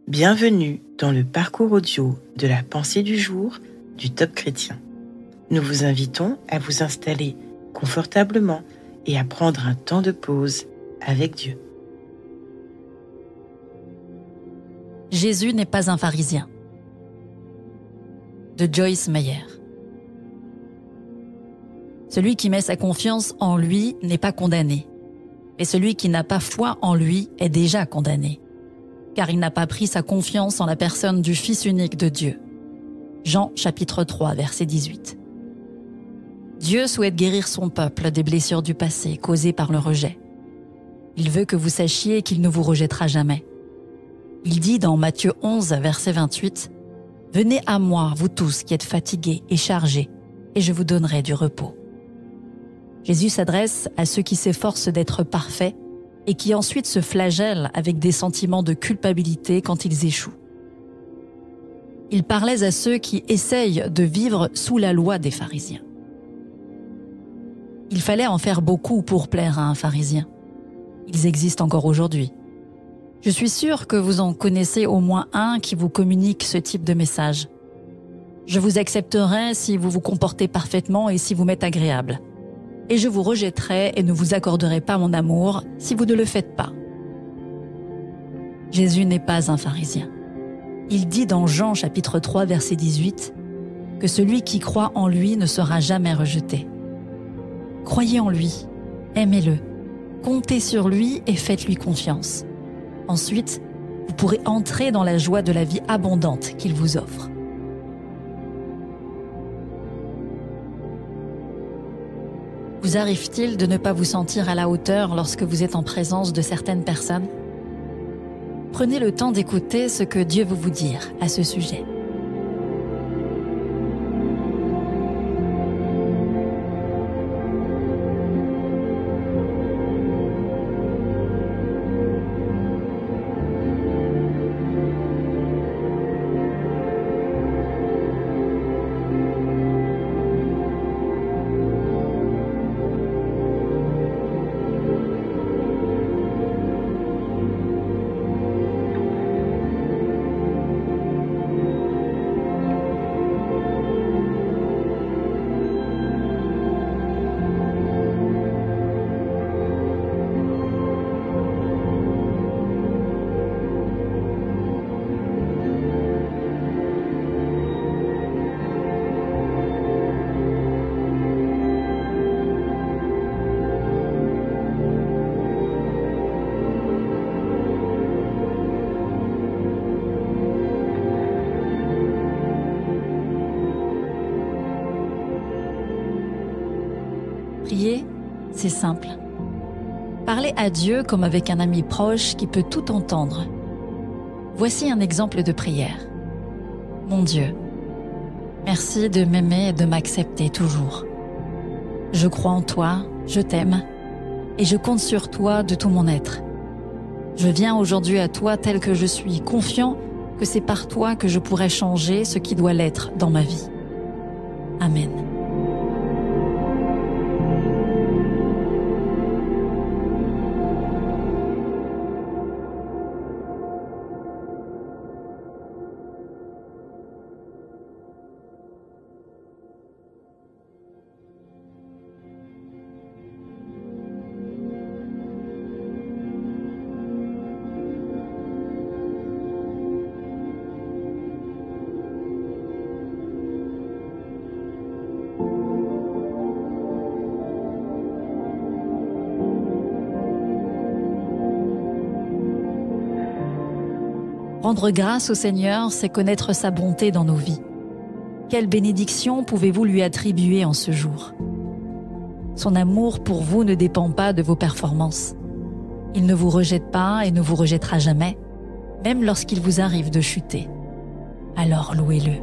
Bienvenue dans le parcours audio de la pensée du jour du Top Chrétien. Nous vous invitons à vous installer confortablement et à prendre un temps de pause avec Dieu. Jésus n'est pas un pharisien. De Joyce Meyer. Celui qui met sa confiance en lui n'est pas condamné, et celui qui n'a pas foi en lui est déjà condamné, car il n'a pas pris sa confiance en la personne du Fils unique de Dieu. Jean chapitre 3, verset 18. Dieu souhaite guérir son peuple des blessures du passé causées par le rejet. Il veut que vous sachiez qu'il ne vous rejettera jamais. Il dit dans Matthieu 11, verset 28, « Venez à moi, vous tous qui êtes fatigués et chargés, et je vous donnerai du repos. » Jésus s'adresse à ceux qui s'efforcent d'être parfaits et qui ensuite se flagellent avec des sentiments de culpabilité quand ils échouent. Il parlait à ceux qui essayent de vivre sous la loi des pharisiens. Il fallait en faire beaucoup pour plaire à un pharisien. Ils existent encore aujourd'hui. Je suis sûre que vous en connaissez au moins un qui vous communique ce type de message. Je vous accepterai si vous vous comportez parfaitement et si vous m'êtes agréable. Et je vous rejetterai et ne vous accorderai pas mon amour si vous ne le faites pas. Jésus n'est pas un pharisien. Il dit dans Jean chapitre 3, verset 18, que celui qui croit en lui ne sera jamais rejeté. Croyez en lui, aimez-le, comptez sur lui et faites-lui confiance. Ensuite, vous pourrez entrer dans la joie de la vie abondante qu'il vous offre. Vous arrive-t-il de ne pas vous sentir à la hauteur lorsque vous êtes en présence de certaines personnes? Prenez le temps d'écouter ce que Dieu veut vous dire à ce sujet. Prier, c'est simple. Parlez à Dieu comme avec un ami proche qui peut tout entendre. Voici un exemple de prière. Mon Dieu, merci de m'aimer et de m'accepter toujours. Je crois en toi, je t'aime, et je compte sur toi de tout mon être. Je viens aujourd'hui à toi tel que je suis, confiant que c'est par toi que je pourrai changer ce qui doit l'être dans ma vie. Amen. Rendre grâce au Seigneur, c'est connaître sa bonté dans nos vies. Quelle bénédiction pouvez-vous lui attribuer en ce jour? Son amour pour vous ne dépend pas de vos performances. Il ne vous rejette pas et ne vous rejettera jamais, même lorsqu'il vous arrive de chuter. Alors louez-le.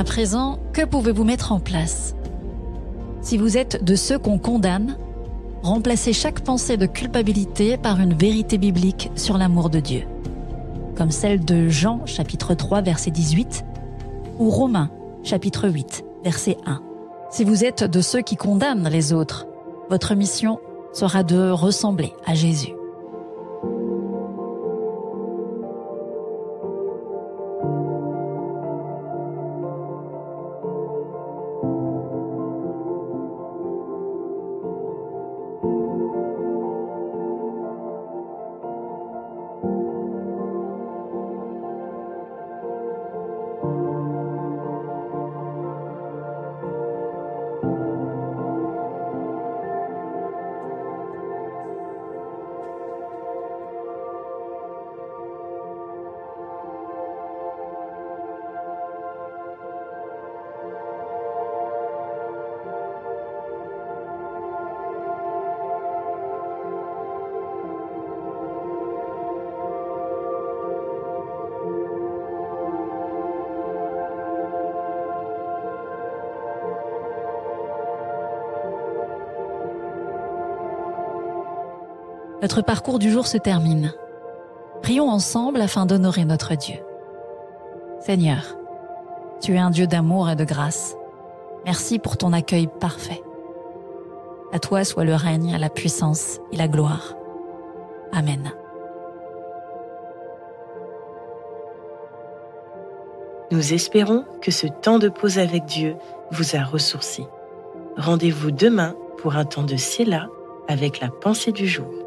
À présent, que pouvez-vous mettre en place? Si vous êtes de ceux qu'on condamne, remplacez chaque pensée de culpabilité par une vérité biblique sur l'amour de Dieu, comme celle de Jean, chapitre 3, verset 18, ou Romains, chapitre 8, verset 1. Si vous êtes de ceux qui condamnent les autres, votre mission sera de ressembler à Jésus. Notre parcours du jour se termine. Prions ensemble afin d'honorer notre Dieu. Seigneur, tu es un Dieu d'amour et de grâce. Merci pour ton accueil parfait. À toi soit le règne, la puissance et la gloire. Amen. Nous espérons que ce temps de pause avec Dieu vous a ressourci. Rendez-vous demain pour un temps de Séla avec la pensée du jour.